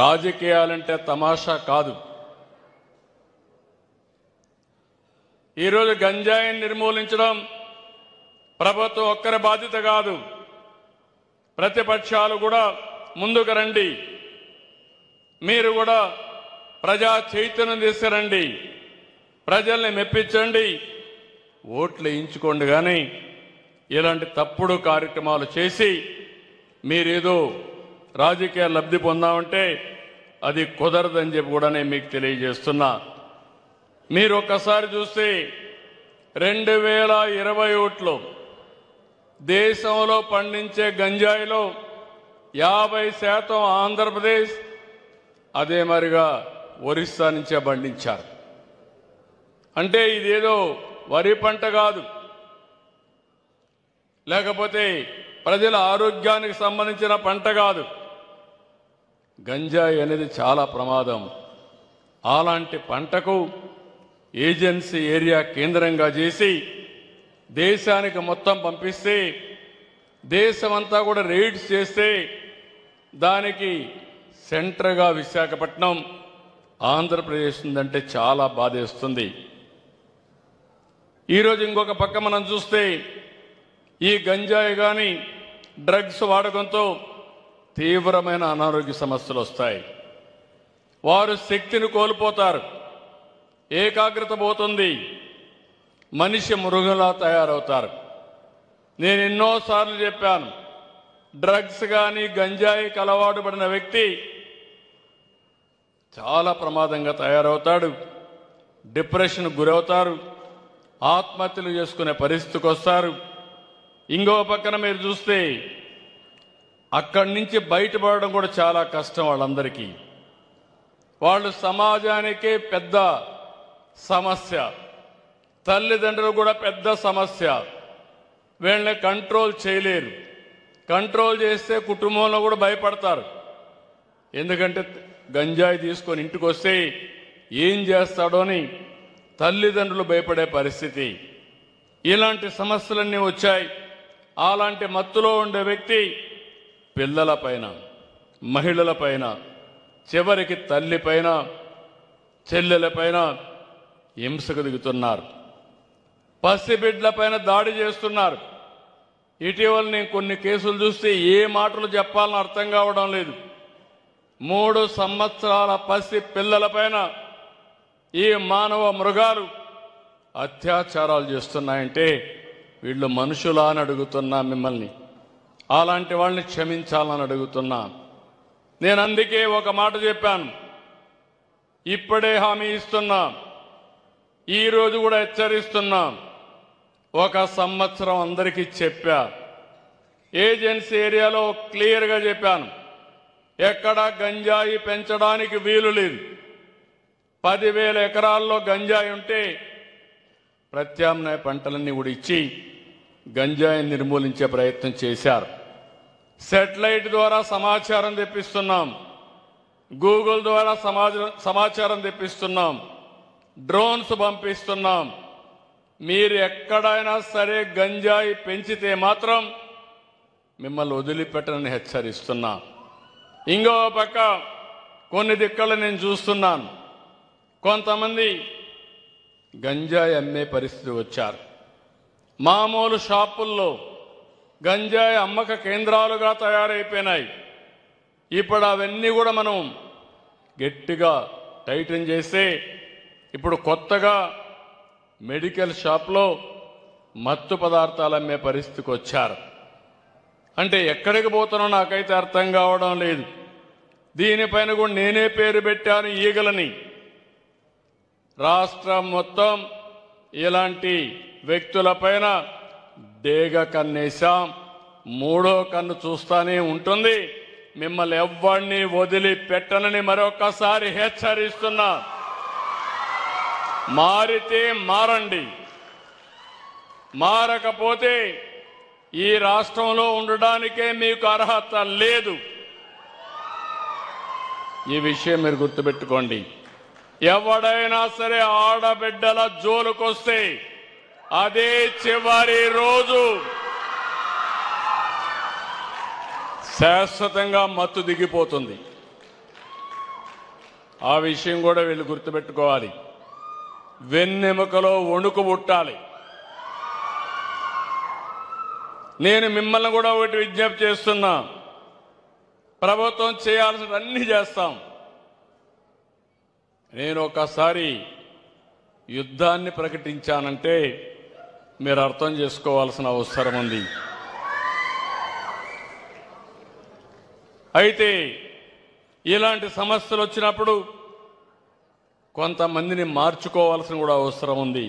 రాజకీయాలంటే తమాషా కాదు. ఈరోజు గంజాయిని నిర్మూలించడం ప్రభుత్వం ఒక్కరి బాధ్యత కాదు. ప్రతిపక్షాలు కూడా ముందుకు రండి. మీరు కూడా ప్రజా చైతన్యం తీసుకురండి. ప్రజల్ని మెప్పించండి, ఓట్లు వేయించుకోండి. కానీ ఇలాంటి తప్పుడు కార్యక్రమాలు చేసి మీరేదో రాజకీయ లబ్ధి పొందామంటే అది కుదరదని చెప్పి కూడా నేను మీకు తెలియజేస్తున్నా. మీరు ఒక్కసారి చూస్తే 2021లో దేశంలో పండించే గంజాయిలో 50% ఆంధ్రప్రదేశ్, అదే మరిగా ఒరిస్సా నుంచే పండించారు. అంటే ఇదేదో వరి పంట కాదు, లేకపోతే ప్రజల ఆరోగ్యానికి సంబంధించిన పంట కాదు. గంజాయి అనేది చాలా ప్రమాదం. అలాంటి పంటకు ఏజెన్సీ ఏరియా కేంద్రంగా చేసి దేశానికి మొత్తం పంపిస్తే, దేశమంతా కూడా రైడ్స్ చేస్తే దానికి సెంటర్గా విశాఖపట్నం, ఆంధ్రప్రదేశ్ ఉందంటే చాలా బాధేస్తుంది. ఈరోజు ఇంకొక పక్క మనం చూస్తే ఈ గంజాయి కానీ డ్రగ్స్ వాడకంతో తీవ్రమైన అనారోగ్య సమస్యలు వస్తాయి. వారు శక్తిని కోల్పోతారు, ఏకాగ్రత పోతుంది, మనిషి మృగంలా తయారవుతారు. నేను ఎన్నోసార్లు చెప్పాను, డ్రగ్స్ కానీ గంజాయికి అలవాటు పడిన వ్యక్తి చాలా ప్రమాదంగా తయారవుతాడు, డిప్రెషన్ గురవుతారు, ఆత్మహత్యలు చేసుకునే పరిస్థితికి వస్తారు. ఇంకో పక్కన మీరు చూస్తే అక్కడి నుంచి బయటపడడం కూడా చాలా కష్టం వాళ్ళందరికీ. వాళ్ళు సమాజానికే పెద్ద సమస్య, తల్లిదండ్రులు కూడా పెద్ద సమస్య. వీళ్ళని కంట్రోల్ చేయలేరు. కంట్రోల్ చేస్తే కుటుంబంలో కూడా భయపడతారు. ఎందుకంటే గంజాయి తీసుకొని ఇంటికి వస్తే ఏం చేస్తాడో అని తల్లిదండ్రులు భయపడే పరిస్థితి. ఇలాంటి సమస్యలన్నీ వచ్చాయి. అలాంటి మత్తులో ఉండే వ్యక్తి పిల్లలపైన, మహిళలపైన, చివరికి తల్లిపైన, చెల్లెలపైన హింసకు దిగుతున్నారు. పసిబిడ్డలపైన దాడి చేస్తున్నారు. ఇటీవల నేను కొన్ని కేసులు చూస్తే ఏ మాటలు చెప్పాలని అర్థం కావడం లేదు. 3 సంవత్సరాల పసి పిల్లలపైన ఈ మానవ మృగాలు అత్యాచారాలు చేస్తున్నాయంటే వీళ్ళు మనుషులా అని అడుగుతున్నా మిమ్మల్ని. అలాంటి వాళ్ళని క్షమించాలని అడుగుతున్నా. నేను అందుకే ఒక మాట చెప్పాను, ఇప్పుడే హామీ ఇస్తున్నా, ఈరోజు కూడా హెచ్చరిస్తున్నా. 1 సంవత్సరం అందరికీ చెప్పా, ఏజెన్సీ ఏరియాలో క్లియర్గా చెప్పాను, ఎక్కడా గంజాయి పెంచడానికి వీలు లేదు. 10,000 ఎకరాల్లో గంజాయి ఉంటే ప్రత్యామ్నాయ పంటలన్నీ కూడా ఇచ్చి గంజాయిని నిర్మూలించే ప్రయత్నం చేశారు. శాటిలైట్ ద్వారా సమాచారం తెప్పిస్తున్నాం, గూగుల్ ద్వారా సమాచారం తెప్పిస్తున్నాం, డ్రోన్స్ పంపిస్తున్నాం. మీరు ఎక్కడైనా సరే గంజాయి పెంచితే మాత్రం మిమ్మల్ని వదిలిపెట్టనని హెచ్చరిస్తున్నా. ఇంకో పక్క కొన్ని దిక్కలు నేను చూస్తున్నాను, కొంతమంది గంజాయి అమ్మే పరిస్థితి వచ్చారు. మామూలు షాపుల్లో గంజాయి అమ్మక కేంద్రాలుగా తయారైపోయినాయి. ఇప్పుడు అవన్నీ కూడా మనం గట్టిగా టైటన్ చేస్తే ఇప్పుడు కొత్తగా మెడికల్ షాప్లో మత్తు పదార్థాలు అమ్మే పరిస్థితికి వచ్చారు. అంటే ఎక్కడికి పోతున్నా నాకైతే అర్థం కావడం లేదు. దీనిపైన కూడా నేనే పేరు పెట్టాను, ఈగలని. రాష్ట్రం మొత్తం ఇలాంటి వ్యక్తులపైన డేగ కన్నేశాం, 3వ కన్ను చూస్తానే ఉంటుంది. మిమ్మల్ని ఎవ్వరిని వదిలిపెట్టనని మరొకసారి హెచ్చరిస్తున్నా. మారితే మారండి, మారకపోతే ఈ రాష్ట్రంలో ఉండడానికే మీకు అర్హత లేదు. ఈ విషయం మీరు గుర్తుపెట్టుకోండి. ఎవడైనా సరే ఆడబిడ్డల జోలుకొస్తే అదే చివరి రోజు. శాశ్వతంగా మత్తు దిగిపోతుంది. ఆ విషయం కూడా వీళ్ళు గుర్తుపెట్టుకోవాలి. వెన్నెముకలో వణుకు పుట్టాలి. నేను మిమ్మల్ని కూడా ఒకటి విజ్ఞప్తి చేస్తున్నా, ప్రభుత్వం చేయాల్సిన అన్ని చేస్తాం. నేను ఒకసారి యుద్ధాన్ని ప్రకటించానంటే మీరు అర్థం చేసుకోవాల్సిన అవసరం ఉంది. అయితే ఇలాంటి సమస్యలు వచ్చినప్పుడు కొంతమందిని మార్చుకోవాల్సిన కూడా అవసరం ఉంది.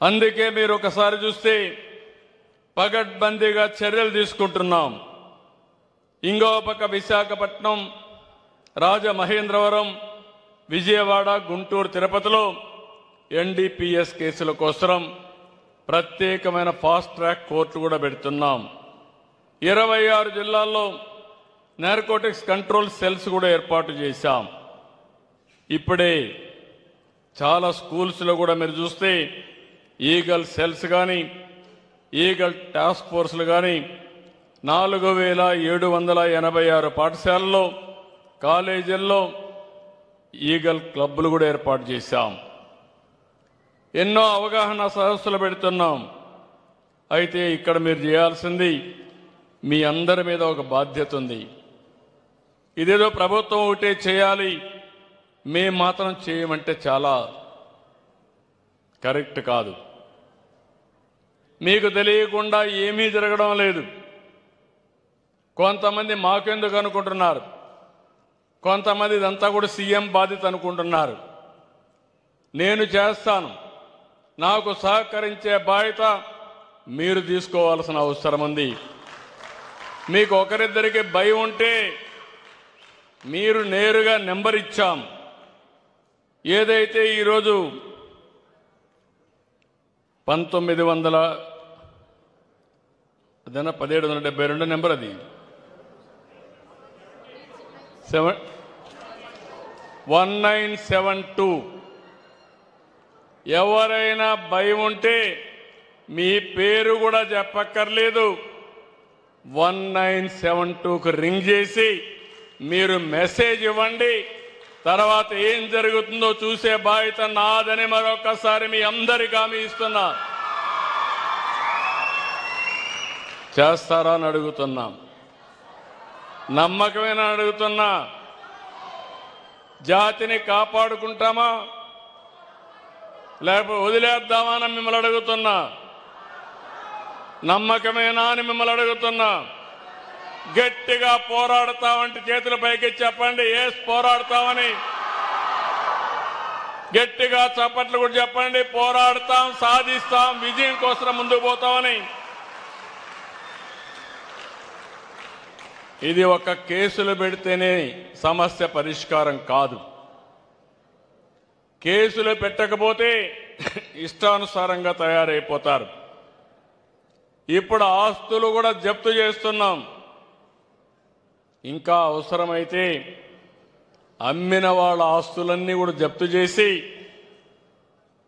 అందుకే మీరు ఒకసారి చూస్తే పగడ్బందీగా చర్యలు తీసుకుంటున్నాం. ఇంకో పక్క విశాఖపట్నం, రాజమహేంద్రవరం, విజయవాడ, గుంటూరు, తిరుపతిలో ఎన్డీపీఎస్ కేసుల కోసం ప్రత్యేకమైన ఫాస్ట్ ట్రాక్ కోర్టు కూడా పెడుతున్నాం. 26 జిల్లాల్లో నార్కోటిక్స్ కంట్రోల్ సెల్స్ కూడా ఏర్పాటు చేశాం. ఇప్పుడే చాలా స్కూల్స్లో కూడా మీరు చూస్తే ఈగల్ సెల్స్ కానీ, ఈగల్ టాస్క్ ఫోర్స్లు కానీ 4786 పాఠశాలల్లో, కాలేజీల్లో ఈగల్ క్లబ్లు కూడా ఏర్పాటు చేశాం. ఎన్నో అవగాహన సదస్సులు పెడుతున్నాం. అయితే ఇక్కడ మీరు చేయాల్సింది, మీ అందరి మీద ఒక బాధ్యత ఉంది. ఇదేదో ప్రభుత్వం ఒకటే చేయాలి, మేము మాత్రం చేయమంటే చాలా కరెక్ట్ కాదు. మీకు తెలియకుండా ఏమీ జరగడం లేదు. కొంతమంది మాకెందుకు అనుకుంటున్నారు, కొంతమంది ఇదంతా కూడా సీఎం బాధ్యత అనుకుంటున్నారు. నేను చేస్తాను. నాకు సహకరించే బాధ్యత మీరు తీసుకోవాల్సిన అవసరం ఉంది. మీకు ఒకరిద్దరికి భయం ఉంటే మీరు నేరుగా నెంబర్ ఇచ్చాం. ఏదైతే ఈరోజు 1772 నెంబర్, అది 1972. ఎవరైనా భయం ఉంటే మీ పేరు కూడా చెప్పక్కర్లేదు, 1972కు రింగ్ చేసి మీరు మెసేజ్ ఇవ్వండి. తర్వాత ఏం జరుగుతుందో చూసే బాధ్యత నాదని మరొకసారి మీ అందరికీ హామీ ఇస్తున్నా. చేస్తారా అని అడుగుతున్నాం. నమ్మకమేనా అడుగుతున్నా. జాతిని కాపాడుకుంటామా లేకపోతే వదిలేద్దామా అని మిమ్మల్ని అడుగుతున్నా. నమ్మకమేనా అని మిమ్మల్ని అడుగుతున్నా. గట్టిగా పోరాడతామంటే చేతుల పైకి చెప్పండి, ఎస్ పోరాడతామని. గట్టిగా చప్పట్లు కూడా చెప్పండి, పోరాడతాం, సాధిస్తాం, విజయం కోసం ముందుకు పోతామని. ఇది ఒక కేసులు పెడితేనే సమస్య పరిష్కారం కాదు. కేసులు పెట్టకపోతే ఇష్టానుసారంగా తయారైపోతారు. ఇప్పుడు ఆస్తులు కూడా జప్తు చేస్తున్నాం. ఇంకా అవసరమైతే అమ్మిన వాళ్ళ ఆస్తులన్నీ కూడా జప్తు చేసి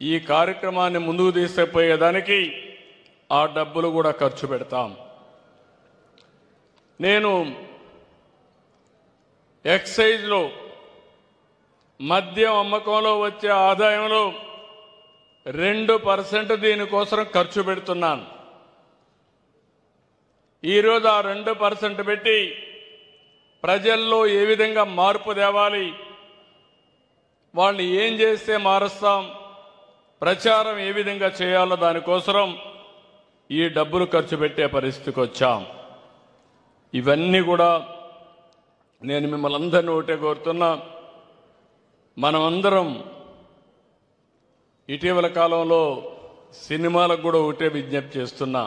ఈ కార్యక్రమాన్ని ముందుకు తీసుకుపోయేదానికి ఆ డబ్బులు కూడా ఖర్చు పెడతాం. నేను ఎక్సైజ్లో మద్యం అమ్మకంలో వచ్చే ఆదాయంలో 2% దీనికోసం ఖర్చు పెడుతున్నాను. ఈరోజు ఆ 2% పెట్టి ప్రజల్లో ఏ విధంగా మార్పు తేవాలి, వాళ్ళని ఏం చేస్తే మారుస్తాం, ప్రచారం ఏ విధంగా చేయాలో దానికోసం ఈ డబ్బులు ఖర్చు పెట్టే పరిస్థితికి వచ్చాం. ఇవన్నీ కూడా నేను మిమ్మల్ని అందరినీ ఒకటే కోరుతున్నా. మనమందరం ఇటీవల కాలంలో సినిమాలకు కూడా ఒకటే విజ్ఞప్తి చేస్తున్నా.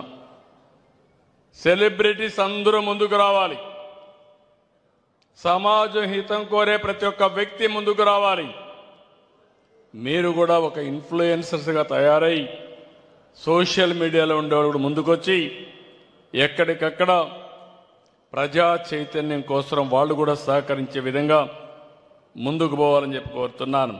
సెలబ్రిటీస్ అందరూ ముందుకు రావాలి. సమాజం హితం కోరే ప్రతి ఒక్క వ్యక్తి ముందుకు రావాలి. మీరు కూడా ఒక ఇన్ఫ్లుయెన్సర్స్గా తయారై సోషల్ మీడియాలో ఉండేవాళ్ళు ముందుకొచ్చి ఎక్కడికక్కడ ప్రజా చైతన్యం కోసం వాళ్ళు కూడా సహకరించే విధంగా ముందుకు పోవాలని చెప్పి కోరుతున్నాను.